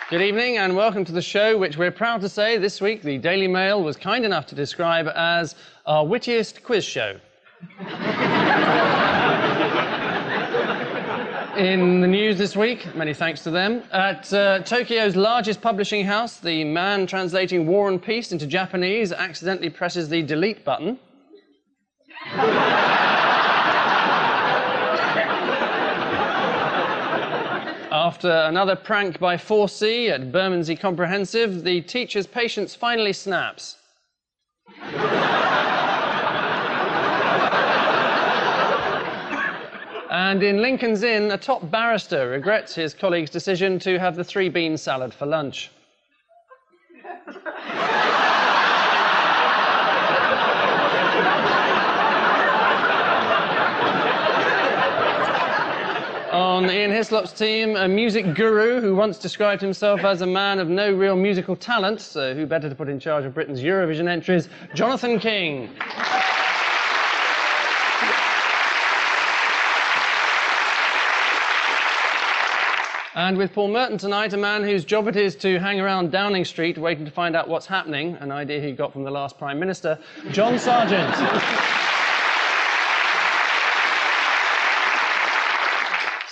Good evening and welcome to the show, which we're proud to say this week the Daily Mail was kind enough to describe as our wittiest quiz show. In the news this week, many thanks to them, at Tokyo's largest publishing house, the man translating War and Peace into Japanese accidentally presses the delete button. After another prank by 4C at Bermondsey Comprehensive, the teacher's patience finally snaps. And in Lincoln's Inn, a top barrister regrets his colleague's decision to have the 3-bean salad for lunch. On Ian Hislop's team, a music guru who once described himself as a man of no real musical talent, so who better to put in charge of Britain's Eurovision entries, Jonathan King. And with Paul Merton tonight, a man whose job it is to hang around Downing Street waiting to find out what's happening, an idea he got from the last Prime Minister, John Sargent.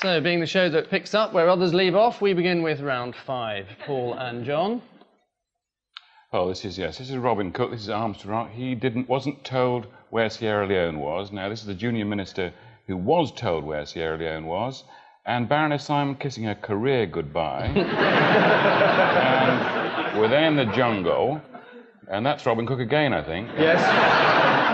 So, being the show that picks up where others leave off, we begin with round 5. Paul and John. Oh, this is Robin Cook, this is Arms to Rock. He wasn't told where Sierra Leone was. Now, this is the junior minister who was told where Sierra Leone was. And Baroness Simon kissing her career goodbye. And we're there in the jungle. And that's Robin Cook again, I think. Yes.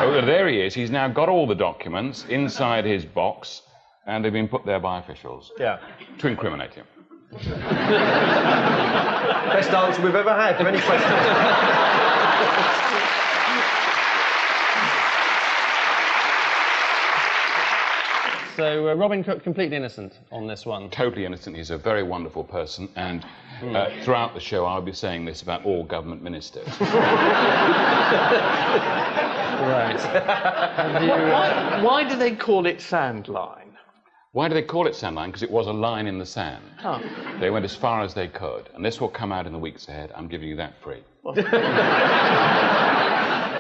Oh, there he is. He's now got all the documents inside his box. And they've been put there by officials. Yeah. To incriminate him. Best answer we've ever had to any question. So, Robin Cook, completely innocent on this one. Totally innocent. He's a very wonderful person. And throughout the show, I'll be saying this about all government ministers. Right. Why do they call it sandline? Why do they call it sandline? Because it was a line in the sand. Oh. They went as far as they could. And this will come out in the weeks ahead. I'm giving you that free.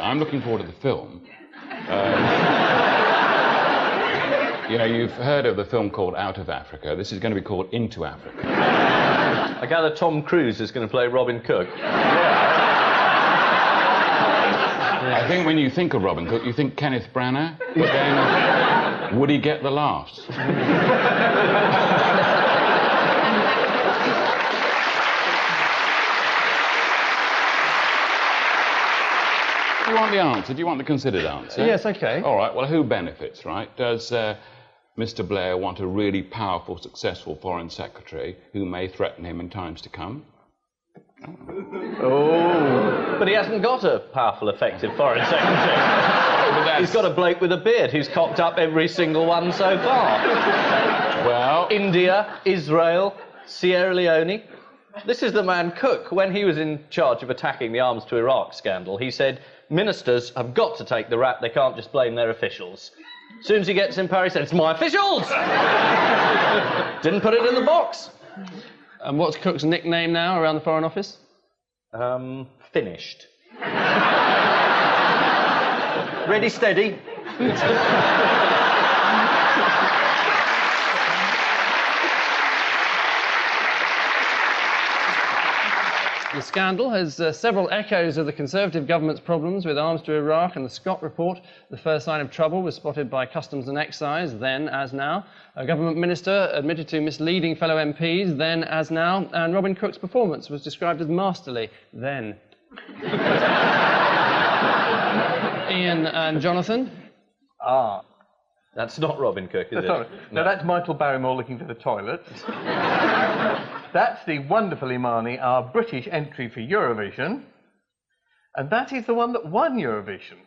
I'm looking forward to the film. You know, you've heard of the film called Out of Africa. This is going to be called Into Africa. I gather Tom Cruise is going to play Robin Cook. I think when you think of Robin Cook, you think Kenneth Branagh. But then, would he get the laughs? Do you want the answer? Do you want the considered answer? Yes, OK. All right, well, who benefits, right? Does Mr. Blair want a really powerful, successful foreign secretary who may threaten him in times to come? Oh. But he hasn't got a powerful, effective foreign secretary. He's got a bloke with a beard who's cocked up every single one so far. Well... India, Israel, Sierra Leone. This is the man Cook. When he was in charge of attacking the Arms to Iraq scandal, he said, ministers have got to take the rap, they can't just blame their officials. As soon as he gets in power, he said, it's my officials! Didn't put it in the box. And what's Cook's nickname now around the Foreign Office? Finished. Ready, steady. The scandal has several echoes of the Conservative government's problems with arms to Iraq and the Scott report. The first sign of trouble was spotted by Customs and Excise, then as now. A government minister admitted to misleading fellow MPs, then as now. And Robin Cook's performance was described as masterly, then. Ian and Jonathan. Ah. That's not Robin Cook, is it? Sorry. No, that's Michael Barrymore looking for the toilet. That's the wonderful Imani, our British entry for Eurovision. And that is the one that won Eurovision.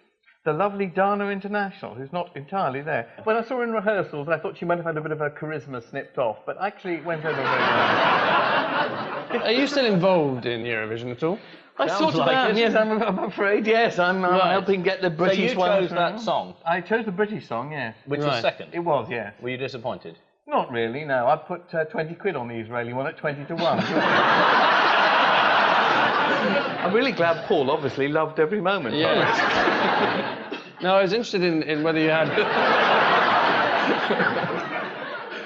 The lovely Dana International, who's not entirely there. When I saw her in rehearsals, I thought she might have had a bit of her charisma snipped off, but actually it went over very well. Are you still involved in Eurovision at all? I Sounds sort of like am, it. yes, I'm afraid, yes. I'm Right. helping get the So British you one chose through. that song, I chose the British song, yes. which was Right. second. It was, yes. Were you disappointed? Not really, no. I put 20 quid on the Israeli one at 20 to 1. I'm really glad Paul obviously loved every moment. Yes. No, I was interested in whether you had...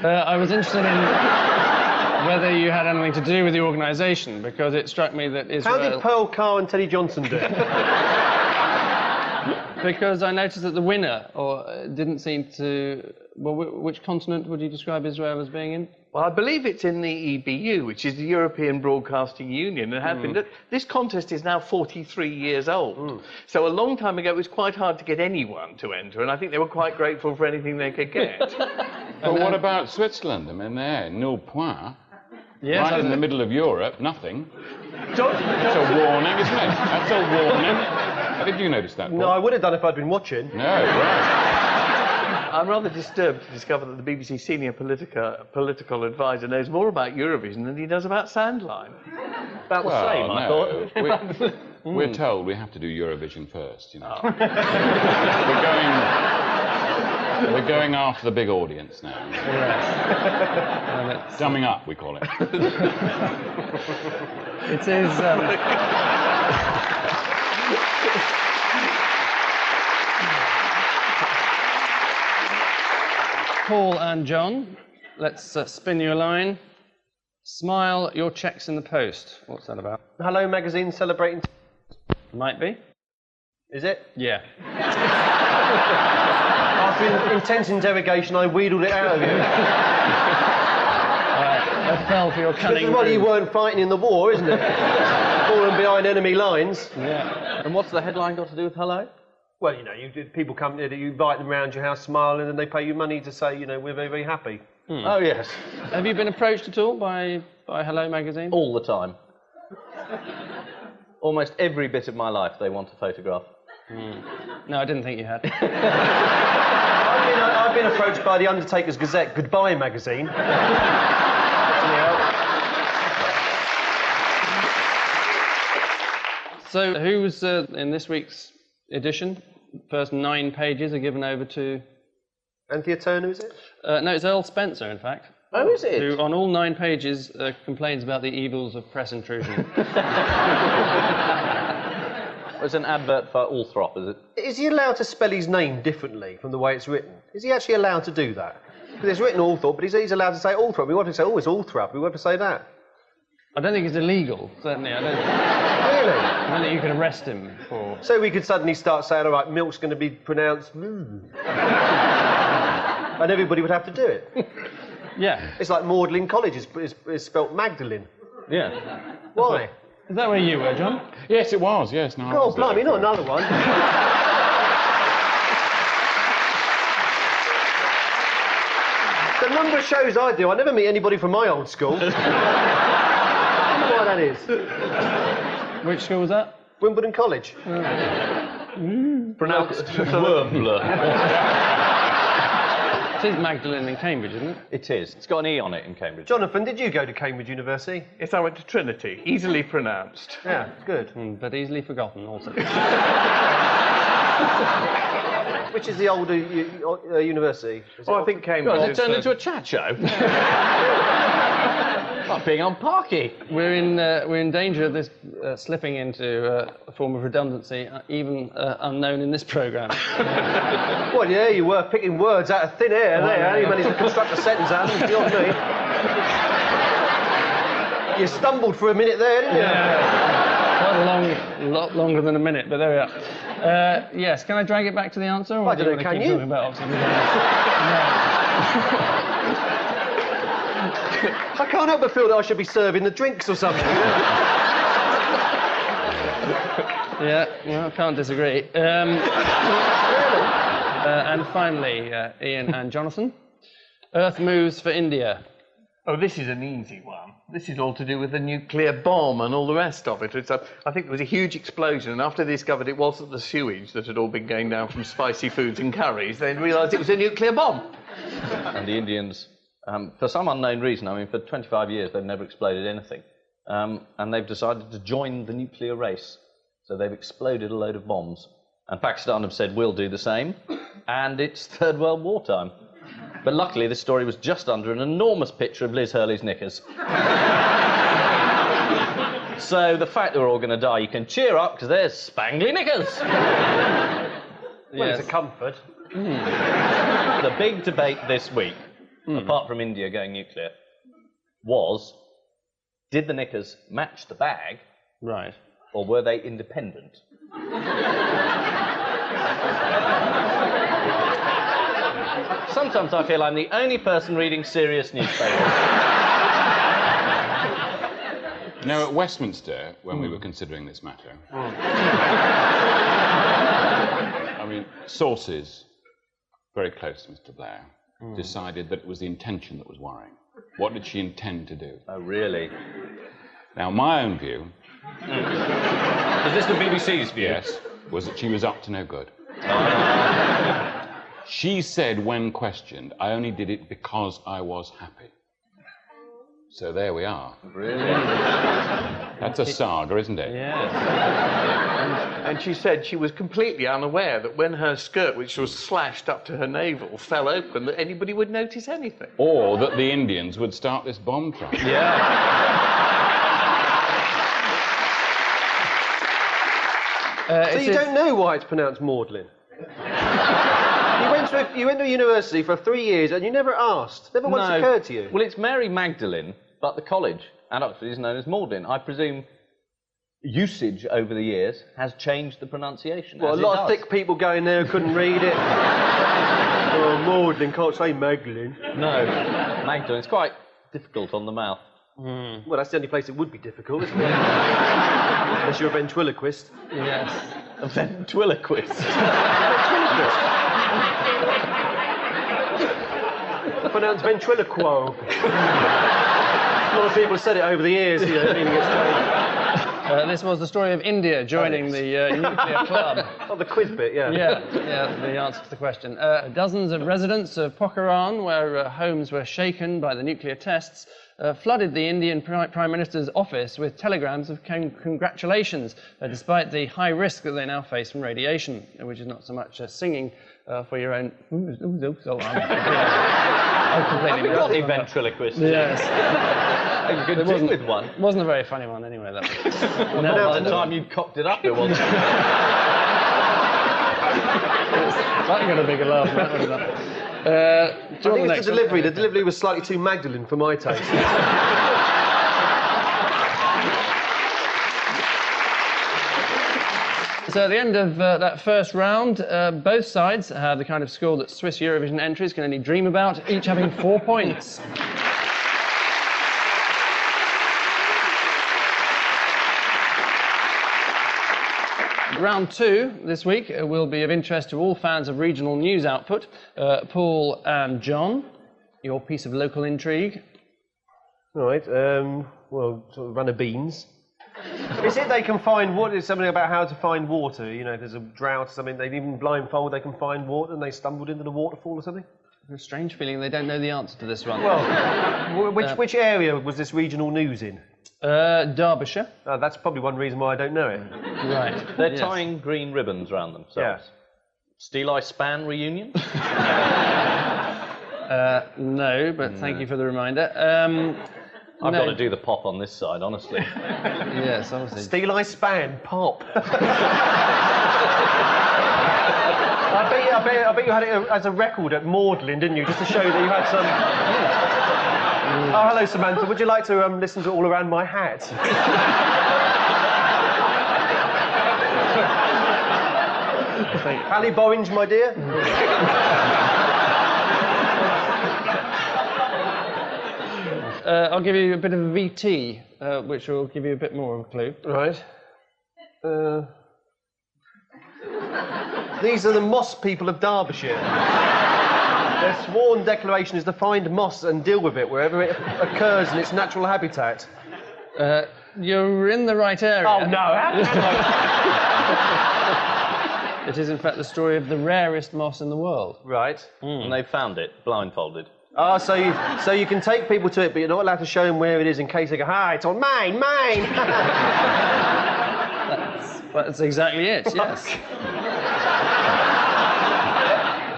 I was interested in whether you had anything to do with the organisation, because it struck me that Israel... How did Pearl Carr and Teddy Johnson do? Because I noticed that the winner didn't seem to... Well, which continent would you describe Israel as being in? Well, I believe it's in the EBU, which is the European Broadcasting Union, and had been. This contest is now 43 years old. So a long time ago, it was quite hard to get anyone to enter, and I think they were quite grateful for anything they could get. But what about Switzerland? I mean, they're nil point. Yes, Right in the middle of Europe, nothing. That's a warning, isn't it? That's a warning. Did you notice that, Paul? No, I would have done if I'd been watching. No, right. I'm rather disturbed to discover that the BBC senior political advisor knows more about Eurovision than he does about Sandline. About the same, I thought. We're told we have to do Eurovision first, you know. We're going after the big audience now. Yes. Dumbing up, we call it. It is... Paul and John, let's spin you a line. Smile, your check's in the post. What's that about? Hello magazine celebrating... Might be. Is it? Yeah. After intense interrogation, I wheedled it out of you. I fell for your This cunning. is why you ruse. weren't fighting in the war, isn't it? Falling behind enemy lines. Yeah. And what's the headline got to do with hello? Well, you know, people come here, you invite them round your house smiling, and they pay you money to say, you know, we're very, very happy. Oh, yes. Have you been approached at all by Hello magazine? All the time. Almost every bit of my life they want a photograph. No, I didn't think you had. I've been approached by the Undertaker's Gazette Goodbye magazine. So, who's in this week's edition? First 9 pages are given over to... Anthea Turner, is it? no, it's Earl Spencer, in fact. Oh, is it? Who, on all 9 pages, complains about the evils of press intrusion. It's an advert for Althrop, is it? Is he allowed to spell his name differently from the way it's written? Is he actually allowed to do that? Because it's written Althorpe, but he's allowed to say Althrop. We want to say, oh, it's Althrop. We want to say that. I don't think it's illegal, certainly. I don't think you can arrest him for... So we could suddenly start saying, all right, milk's going to be pronounced and everybody would have to do it. Yeah. It's like Magdalen College is spelt Magdalene. Yeah. Why? Is that where you were, John? Yes, it was, yes. No, I Oh, was there blimey, not for- another one. The number of shows I do, I never meet anybody from my old school. I wonder why that is. Which school was that? Wimbledon College. Pronounced Wurbler. It is Magdalen in Cambridge, isn't it? It is. It's got an E on it in Cambridge. Jonathan, did you go to Cambridge University? Yes, I went to Trinity. Easily pronounced. Yeah, good. But easily forgotten, also. Which is the older university? Is it Oh, I think Cambridge God, it is, turned into a chat show. Like being on Parky. We're in danger of this slipping into a form of redundancy, even unknown in this programme. Well, yeah, you were picking words out of thin air there. You managed to construct a sentence out of them, beyond me. You stumbled for a minute there, didn't you? Quite a lot longer than a minute, but there we are. Yes, can I drag it back to the answer? Or I do don't want know, to can keep you? talking about Oxford? I can't help but feel that I should be serving the drinks or something. Yeah, well, I can't disagree. And finally, Ian and Jonathan. Earth moves for India. Oh, this is an easy one. This is all to do with the nuclear bomb and all the rest of it. I think there was a huge explosion, and after they discovered it wasn't the sewage that had all been going down from spicy foods and curries, they realised it was a nuclear bomb. And the Indians, for some unknown reason, I mean, for 25 years they've never exploded anything. And they've decided to join the nuclear race. So they've exploded a load of bombs. And Pakistan have said, we'll do the same. And it's Third World War time. But luckily, this story was just under an enormous picture of Liz Hurley's knickers. So the fact that we're all going to die, you can cheer up because there's spangly knickers. Well, it's a comfort. The big debate this week, apart from India going nuclear, was, did the knickers match the bag, Right. or were they independent? Sometimes I feel I'm the only person reading serious newspapers. Now, at Westminster, when we were considering this matter, I mean, sources very close to Mr. Blair decided that it was the intention that was worrying. What did she intend to do? Oh, really? Now, my own view, Is this the BBC's view? yes, was that she was up to no good. She said when questioned, I only did it because I was happy. So there we are. Really? That's a saga, isn't it? Yes. And she said she was completely unaware that when her skirt, which was slashed up to her navel, fell open, that anybody would notice anything. Or that the Indians would start this bomb trial. So you don't know why it's pronounced Magdalene? You went to university for 3 years and you never asked. Never once occurred to you. Well, it's Mary Magdalene, but the college at Oxford is known as Magdalene. I presume usage over the years has changed the pronunciation. Well, a lot of thick people going there who couldn't read it. Oh, Magdalene, can't say Magdalene. No, Magdalene. It's quite difficult on the mouth. Well, that's the only place it would be difficult, isn't it? Unless you're a ventriloquist. Yes. A ventriloquist. Pronounced ventriloquo. A lot of people have said it over the years, you know, meaning it's This was the story of India joining the nuclear club. Oh, the quiz bit, yeah. Yeah, the answer to the question. Dozens of residents of Pokhran, where homes were shaken by the nuclear tests, flooded the Indian Prime Minister's office with telegrams of congratulations, despite the high risk that they now face from radiation, which is not so much singing for your own... I'm completely... Have we got a ventriloquist? Yes. You could do with one. It wasn't a very funny one anyway, that one. Not by the time you'd cocked it up, it wasn't. That got a bigger laugh, that wasn't it? I think it's the delivery. The delivery was slightly too Magdalene for my taste. So at the end of that first round, both sides have the kind of score that Swiss Eurovision entries can only dream about, each having 4 points. Round 2 this week will be of interest to all fans of regional news output. Paul and John, your piece of local intrigue. All right, well, sort of run of beans. Is it they can find water? It's something about how to find water. You know, if there's a drought or something, they even blindfold, they can find water, and they stumbled into the waterfall or something? A strange feeling they don't know the answer to this one. Well, which area was this regional news in? Derbyshire. That's probably one reason why I don't know it. Right. They're tying green ribbons around themselves. Yeah. Steel Span reunion? No, but thank you for the reminder. I've got to do the pop on this side, honestly. Yes, obviously. Steel Span, pop. I bet you had it as a record at Magdalene, didn't you? Just to show that you had some... Oh, hello, Samantha. Would you like to listen to All Around My Hat? Ali Borange, my dear. I'll give you a bit of a VT, which will give you a bit more of a clue. Right. These are the moss people of Derbyshire. Their sworn declaration is to find moss and deal with it wherever it occurs in its natural habitat. You're in the right area. Oh, no. It is, in fact, the story of the rarest moss in the world. Right. And they found it, blindfolded. Oh, so you can take people to it, but you're not allowed to show them where it is in case they go, "Hi, it's on mine." That's exactly it, yes.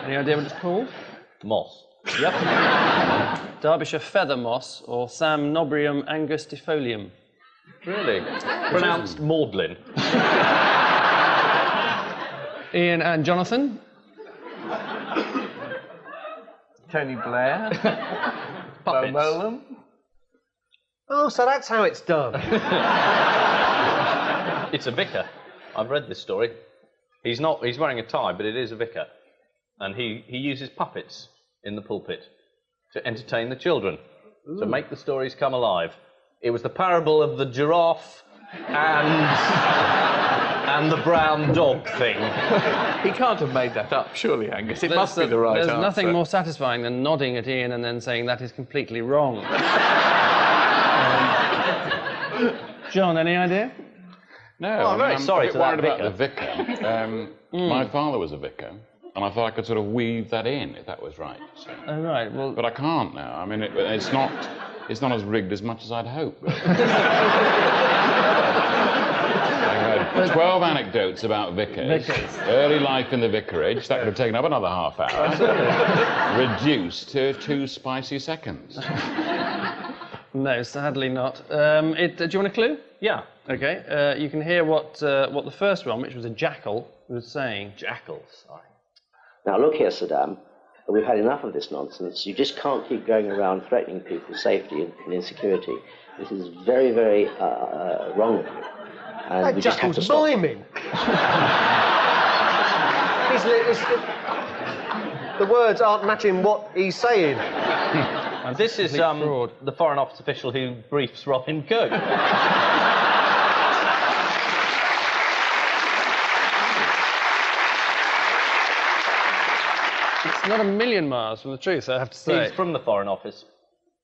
Any idea what it's called? Moss. Yep. Derbyshire feather moss, or Samnobrium angustifolium. Really? Pronounced Maudlin. Ian and Jonathan. Tony Blair. Bo Puppets. Molam. Oh, so that's how it's done. It's a vicar. I've read this story. He's wearing a tie, but it is a vicar. And he uses puppets in the pulpit to entertain the children, to make the stories come alive. It was the parable of the giraffe and the brown dog thing. He can't have made that up, surely, Angus. It must be the right answer. There's nothing more satisfying than nodding at Ian and then saying that is completely wrong. John, any idea? No, I'm very sorry a bit to that worried about the vicar. My father was a vicar, and I thought I could sort of weave that in if that was right. So. Oh, right, well... But I can't now. I mean, it's not as rigged as much as I'd hoped. I heard 12 anecdotes about vicars. Early life in the vicarage. That could have taken up another half hour. Reduced to 2 spicy seconds. No, sadly not. Do you want a clue? Yeah. Okay, you can hear what the first one, which was a jackal, was saying. Jackal, sorry. Now look here, Saddam, we've had enough of this nonsense. You just can't keep going around threatening people's safety and insecurity. This is very, very wrong of you. And That we just have to jackal's stop. miming. The words aren't matching what he's saying. And this is fraud. the Foreign Office official who briefs Robin Cook. It's not a million miles from the truth, I have to say. He's from the Foreign Office,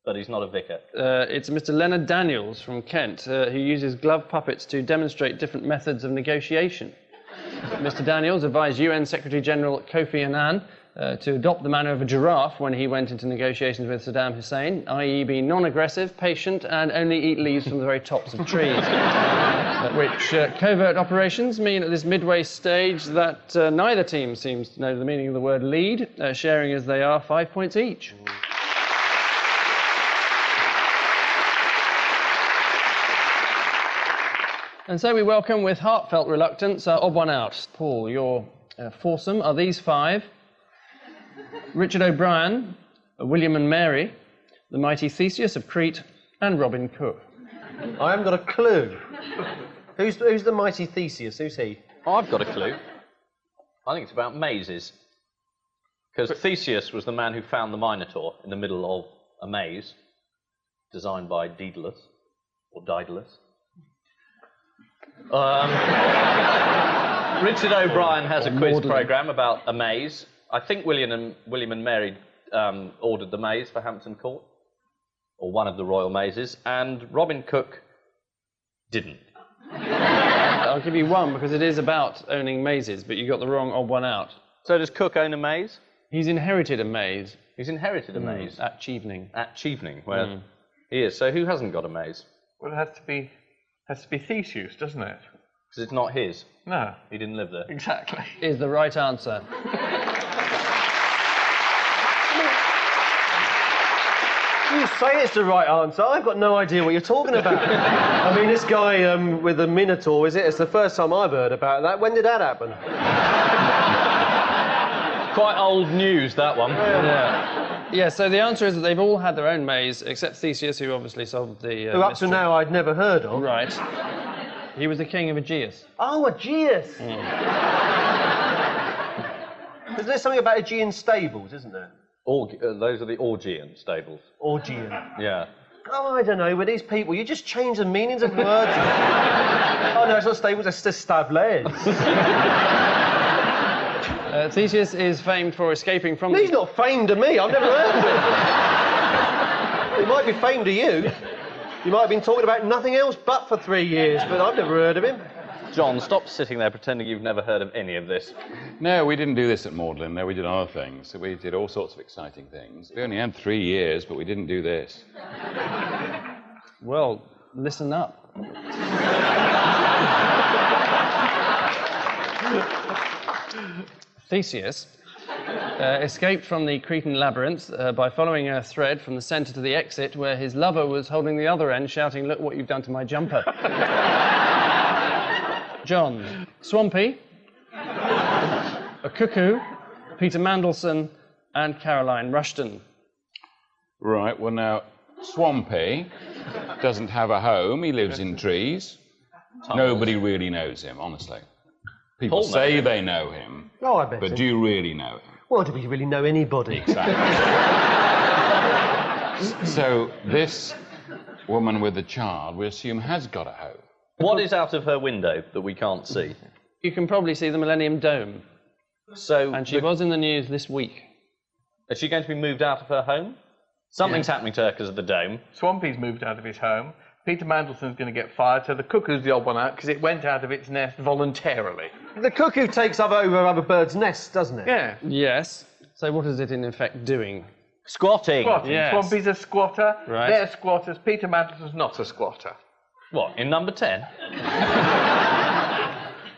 but he's not a vicar. It's Mr. Leonard Daniels from Kent, who uses glove puppets to demonstrate different methods of negotiation. Mr. Daniels advised UN Secretary-General Kofi Annan to adopt the manner of a giraffe when he went into negotiations with Saddam Hussein, i.e. be non-aggressive, patient, and only eat leaves from the very tops of trees. Which covert operations mean at this midway stage that neither team seems to know the meaning of the word lead, sharing as they are 5 points each. And so we welcome with heartfelt reluctance our odd one out. Paul, your foursome are these 5. Richard O'Brien, William and Mary, the mighty Theseus of Crete, and Robin Cook. I haven't got a clue. Who's the mighty Theseus? Who's he? I've got a clue. I think it's about mazes. Because Theseus was the man who found the Minotaur in the middle of a maze, designed by Daedalus, or Daedalus. Richard O'Brien has a quiz programme about a maze. I think William and Mary ordered the maze for Hampton Court, or one of the royal mazes, and Robin Cook didn't. I'll give you one because it is about owning mazes, but you got the wrong odd one out. So does Cook own a maze? He's inherited a maze. He's inherited a maze. At Chevening. At Chevening, where he is. So who hasn't got a maze? Well, it has to be Theseus, doesn't it? Because it's not his. No, He didn't live there. exactly. Is the right answer. You say it's the right answer. I've got no idea what you're talking about. I mean, this guy with the Minotaur, it's the first time I've heard about that. When did that happen? Quite old news, that one. Yeah, so the answer is that they've all had their own maze, except Theseus, who obviously solved the Who up to mystery. now I'd never heard of. Right. He was the king of Aegeus. Oh, Aegeus! There's something about Aegean stables, isn't there? Those are the Augean stables. Augean. Yeah. Oh, I don't know, with these people, you just change the meanings of words. Oh, no, it's not stables, it's just stablers. Theseus is famed for escaping from... He's not famed to me, I've never heard of him. He might be famed to you. You might have been talking about nothing else but for 3 years, but I've never heard of him. John, stop sitting there pretending you've never heard of any of this. No, we didn't do this at Magdalen. No, we did other things. We did all sorts of exciting things. We only had 3 years, but we didn't do this. Well, listen up. Theseus escaped from the Cretan labyrinth by following a thread from the centre to the exit, where his lover was holding the other end, shouting, "Look what you've done to my jumper." John. Swampy, a cuckoo, Peter Mandelson, and Caroline Rushton. Right, well now, Swampy doesn't have a home, he lives in trees. Nobody really knows him, honestly. People say they know him, Oh, I bet. but do you really know him? Well, do we really know anybody? Exactly. So this woman with the child, we assume, has got a home. What is out of her window that we can't see? You can probably see the Millennium Dome, So, and she was in the news this week. is she going to be moved out of her home? Something's happening to her because of the dome. Swampy's moved out of his home. Peter Mandelson's going to get fired, so the cuckoo's the odd one out because it went out of its nest voluntarily. The cuckoo takes over other birds' nests, doesn't it? Yeah. Yes. So what is it in effect doing? Squatting. Squatting. Yes. Swampy's a squatter. Right. They're squatters. Peter Mandelson's not a squatter. What, in number 10?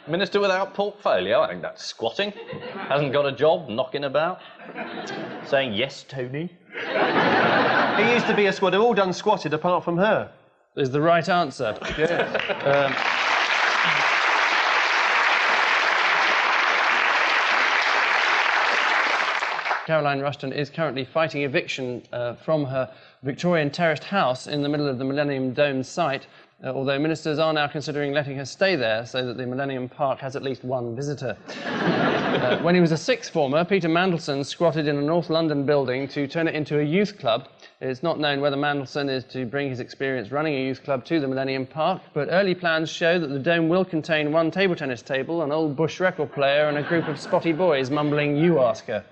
Minister without portfolio? I think that's squatting. Hasn't got a job, knocking about. Saying, yes, Tony. He used to be a squatter, all done squatted apart from her. Is the right answer. Caroline Rushton is currently fighting eviction from her Victorian terraced house in the middle of the Millennium Dome site, although ministers are now considering letting her stay there so that the Millennium Park has at least one visitor. When he was a sixth former, Peter Mandelson squatted in a North London building to turn it into a youth club. It's not known whether Mandelson is to bring his experience running a youth club to the Millennium Park, but early plans show that the dome will contain one table tennis table, an old Bush record player, and a group of spotty boys mumbling, "You ask her."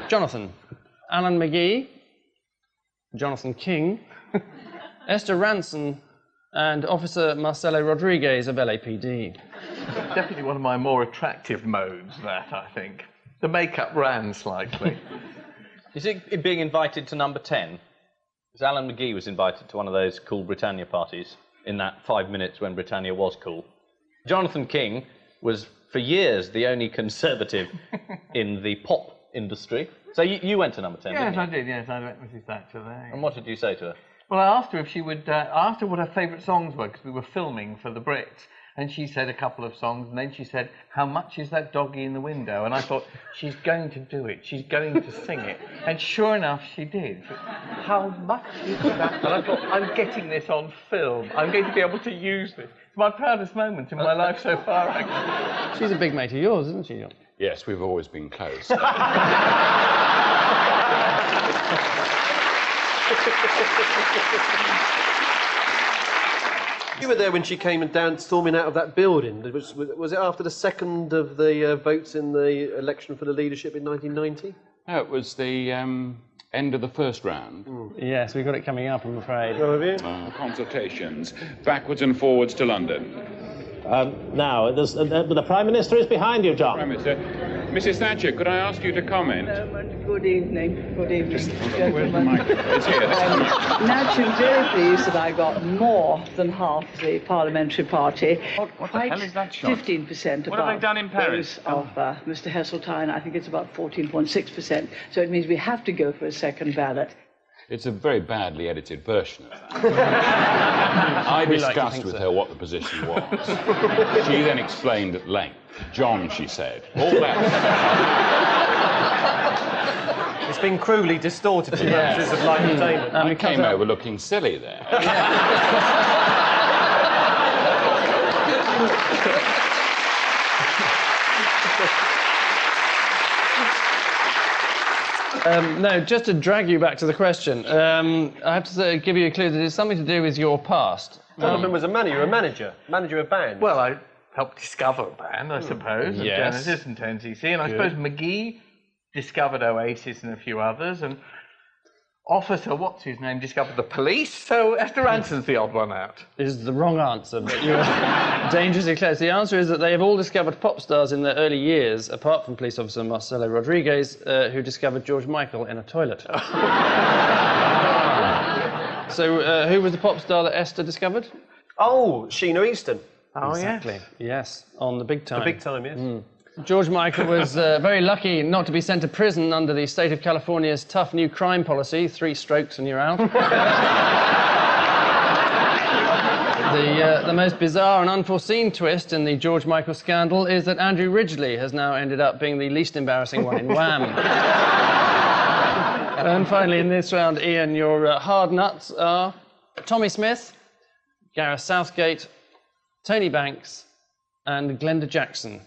Jonathan. Alan McGee, Jonathan King, Esther Ranson, and Officer Marcelo Rodriguez of LAPD. Definitely one of my more attractive modes, that, I think. The makeup ran slightly. Is it being invited to number 10? Because Alan McGee was invited to one of those Cool Britannia parties in that 5 minutes when Britannia was cool. Jonathan King was, for years, the only Conservative in the pop industry. So you went to number 10, Yes, didn't you? I did, yes. I met Mrs. Thatcher there. And what did you say to her? Well, I asked her if she would, asked her what her favourite songs were, because we were filming for the Brits. And she said a couple of songs, and then she said, "How much is that doggy in the window?" And I thought, she's going to do it. She's going to sing it. And sure enough, she did. How much is that? And I thought, I'm getting this on film. I'm going to be able to use this. It's my proudest moment in my life so far, actually. She's a big mate of yours, isn't she, John? Yes, we've always been close. You were there when she came down storming out of that building. Was it after the second of the votes in the election for the leadership in 1990? No, it was the end of the first round. Yes, we've got it coming up, I'm afraid. Oh, have you? Consultations, backwards and forwards to London. Now, the Prime Minister is behind you, John. Prime Minister, Mrs. Thatcher, could I ask you to comment? Good evening. Good evening, Where's the gentlemen. mic? It's here. I'm naturally very pleased that I got more than half the parliamentary party. What the hell is that shot? 15% What have they done in Paris? Of Mr. Heseltine. I think it's about 14.6%. So it means we have to go for a second ballot. It's a very badly edited version of that. I discussed with her what the position was. She then explained at length. John, she said. All that. It's been cruelly distorted for purposes of light entertainment. I came over looking silly there. No, just to drag you back to the question, I have to give you a clue that it's something to do with your past. Jonathan was a manager of band. Well, I helped discover a band, I suppose, of Yes. Genesis and 10cc, and I suppose McGee discovered Oasis and a few others, and Officer, what's his name, discovered the Police, so Esther Ranson's the odd one out. Is the wrong answer, but you're dangerously close. The answer is that they have all discovered pop stars in their early years, apart from police officer Marcelo Rodriguez, who discovered George Michael in a toilet. So, who was the pop star that Esther discovered? Oh, Sheena Easton. Oh, Exactly. Yes, on the big time. The big time, yes. George Michael was very lucky not to be sent to prison under the state of California's tough new crime policy, 3 strokes and you're out. The most bizarre and unforeseen twist in the George Michael scandal is that Andrew Ridgeley has now ended up being the least embarrassing one in Wham. And finally, in this round, Ian, your hard nuts are Tommy Smith, Gareth Southgate, Tony Banks, and Glenda Jackson.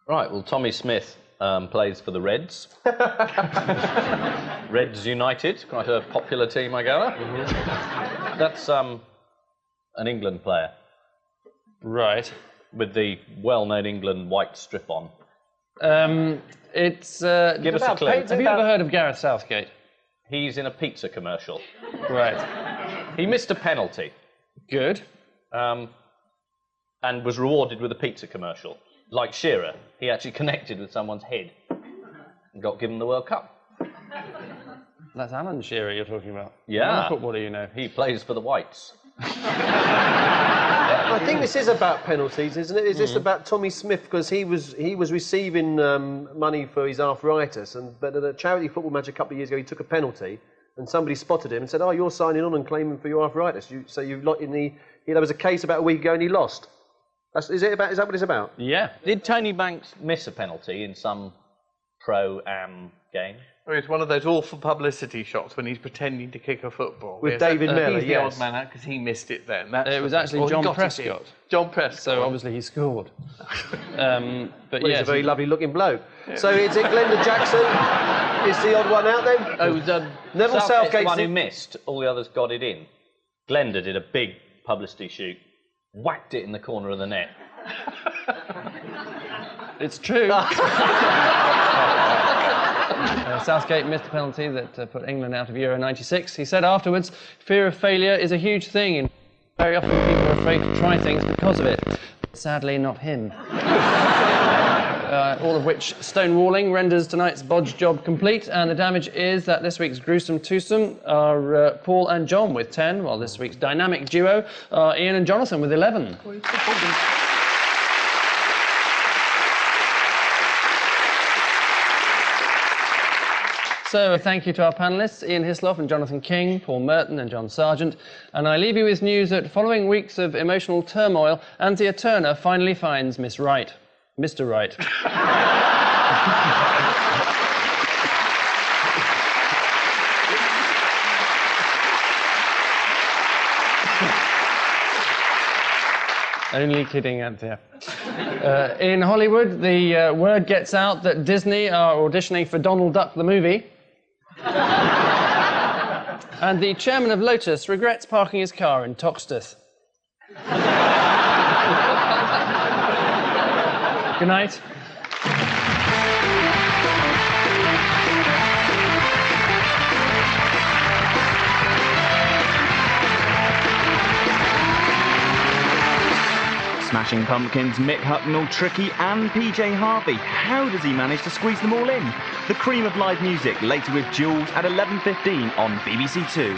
Right, well, Tommy Smith plays for the Reds. Reds United, quite a popular team, I gather. That's an England player. Right. With the well-known England white strip on. It's... Give us a clue. Have you ever heard of Gareth Southgate? He's in a pizza commercial. Right. He missed a penalty. Good. And was rewarded with a pizza commercial. Like Shearer, he actually connected with someone's head and got given the World Cup. That's Alan Shearer you're talking about. Yeah. What footballer you know? He plays for the Whites. I think this is about penalties, isn't it? Is this about Tommy Smith? Because he was receiving money for his arthritis, but at a charity football match a couple of years ago, he took a penalty, and somebody spotted him and said, "Oh, you're signing on and claiming for your arthritis." There was a case about a week ago, and he lost. Is that what it's about? Yeah. Did Tony Banks miss a penalty in some pro-am game? Or it's one of those awful publicity shots when he's pretending to kick a football. With David Miller, He's the yes. odd man out because he missed it then. It was actually John Prescott. John Prescott. So obviously he scored. But Well, yes, he's a very lovely-looking bloke. Yeah. So is it Glenda Jackson? Is the odd one out then? Neville Southgate's the one who missed. All the others got it in. Glenda did a big publicity shoot, whacked it in the corner of the net. It's true. Southgate missed a penalty that put England out of Euro '96. He said afterwards, "Fear of failure is a huge thing, and very often people are afraid to try things because of it. Sadly, not him." All of which stonewalling renders tonight's bodge job complete, and the damage is that this week's gruesome twosome are Paul and John with 10, while this week's dynamic duo are Ian and Jonathan with 11. So thank you to our panellists, Ian Hislop and Jonathan King, Paul Merton and John Sargent. And I leave you with news that following weeks of emotional turmoil, Anthea Turner finally finds Miss Right. Mr. Right. Only kidding, Anthea. In Hollywood, the word gets out that Disney are auditioning for Donald Duck the movie. And the chairman of Lotus regrets parking his car in Toxteth. Good night. Smashing Pumpkins, Mick Hucknall, Tricky and PJ Harvey. How does he manage to squeeze them all in? The cream of live music later with Jules at 11:15 on BBC Two.